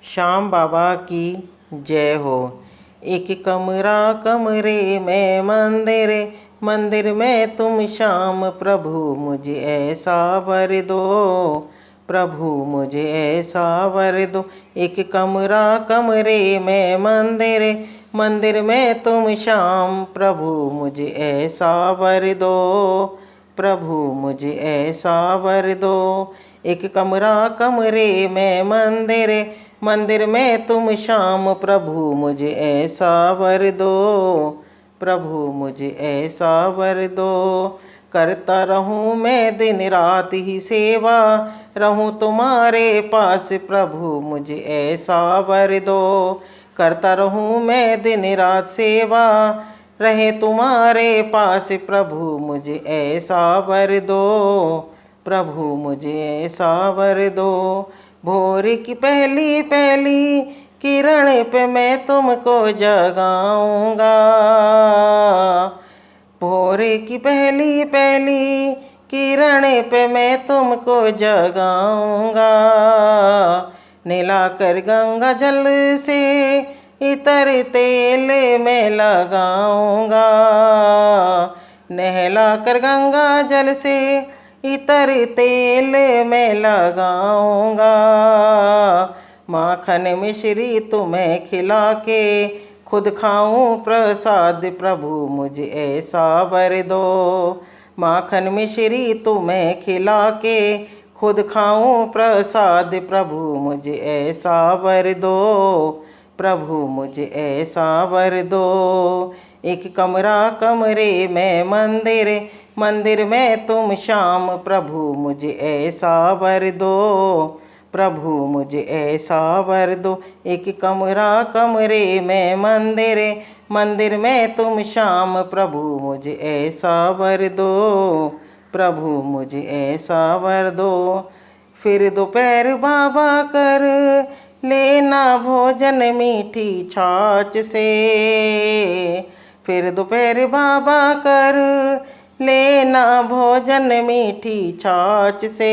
श्याम बाबा की जय हो। एक कमरा कमरे में मंदिर, मंदिर में तुम श्याम प्रभु मुझे ऐसा वर दो, प्रभु मुझे ऐसा वर दो। एक कमरा कमरे में मंदिर, मंदिर में तुम श्याम प्रभु मुझे ऐसा वर दो, प्रभु मुझे ऐसा वर दो। एक कमरा कमरे में मंदिर, मंदिर में तुम श्याम प्रभु मुझे ऐसा वर दो, प्रभु मुझे ऐसा वर दो। करता रहूं मैं दिन रात ही सेवा, रहूं तुम्हारे पास प्रभु मुझे ऐसा वर दो। करता रहूं मैं दिन रात सेवा, रहे तुम्हारे पास प्रभु मुझे ऐसा वर दो, प्रभु मुझे ऐसा वर दो। भोर की पहली पहली किरण पे मैं तुमको जगाऊंगा, भोर की पहली पहली किरण पे मैं तुमको जगाऊंगा। नहलाकर गंगा जल से इतर तेल में लगाऊंगा, नहलाकर गंगा जल से इतर तेल में लगाऊंगा। माखन मिश्री तुम्हें खिला के खुद खाऊं प्रसाद प्रभु मुझे ऐसा वर दो। माखन मिश्री तुम्हें खिला के खुद खाऊं प्रसाद प्रभु मुझे ऐसा वर दो, प्रभु मुझे ऐसा वर दो। एक कमरा कमरे में मंदिर, मंदिर में तुम श्याम प्रभु मुझे ऐसा वर दो, प्रभु मुझे ऐसा वर दो। एक कमरा कमरे में मंदिर, मंदिर में तुम श्याम प्रभु मुझे ऐसा वर दो, प्रभु मुझे ऐसा वर दो। फिर दोपहर बाबा कर लेना भोजन मीठी छाछ से, फिर दोपहर बाबा कर लेना भोजन मीठी छाछ से।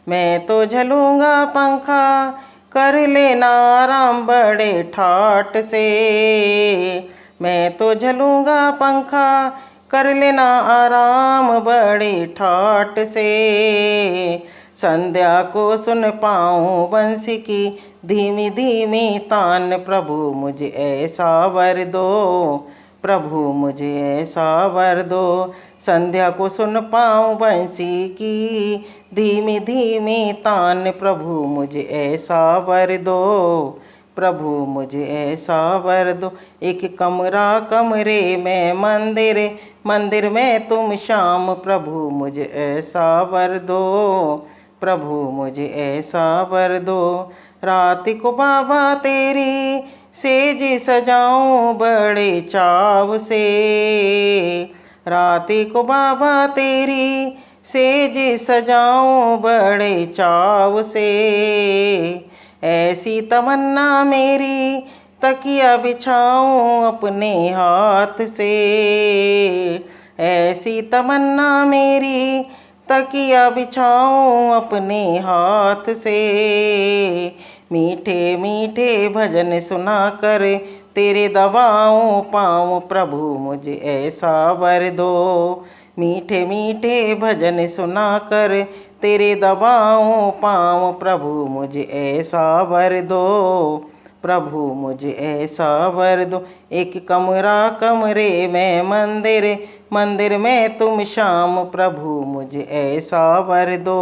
मैं तो झलूंगा पंखा कर लेना आराम बड़े ठाठ से, मैं तो झलूंगा पंखा कर लेना आराम बड़े ठाठ से। संध्या को सुन पाऊं बंसी की धीमी धीमी तान प्रभु मुझे ऐसा वर दो, प्रभु मुझे ऐसा वर दो। संध्या को सुन पाऊं बंसी की धीमी धीमी तान प्रभु मुझे ऐसा वर दो, प्रभु मुझे ऐसा वर दो। एक कमरा कमरे में मंदिर, मंदिर में तुम श्याम प्रभु मुझे ऐसा वर दो, प्रभु मुझे ऐसा वर दो। रात को बाबा तेरी सेज सजाऊं बड़े चाव से, रात को बाबा तेरी सेज सजाऊं बड़े चाव से। ऐसी तमन्ना मेरी तकिया बिछाऊं अपने हाथ से, ऐसी तमन्ना मेरी तकिया बिछाऊं अपने हाथ से। मीठे मीठे भजन सुना कर तेरे दबाऊं पाऊं प्रभु मुझे ऐसा वर दो। मीठे मीठे भजन सुना कर तेरे दबाऊं पाऊं प्रभु मुझे ऐसा वर दो, प्रभु मुझे ऐसा वर दो। एक कमरा कमरे में मंदिर, मंदिर में तुम श्याम प्रभु मुझे ऐसा वर दो,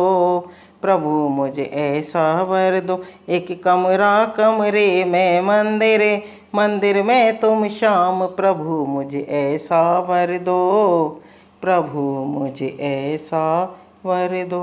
प्रभु मुझे ऐसा वर दो। एक कमरा कमरे में मंदिर, मंदिर में तुम श्याम प्रभु मुझे ऐसा वर दो, प्रभु मुझे ऐसा वर दो।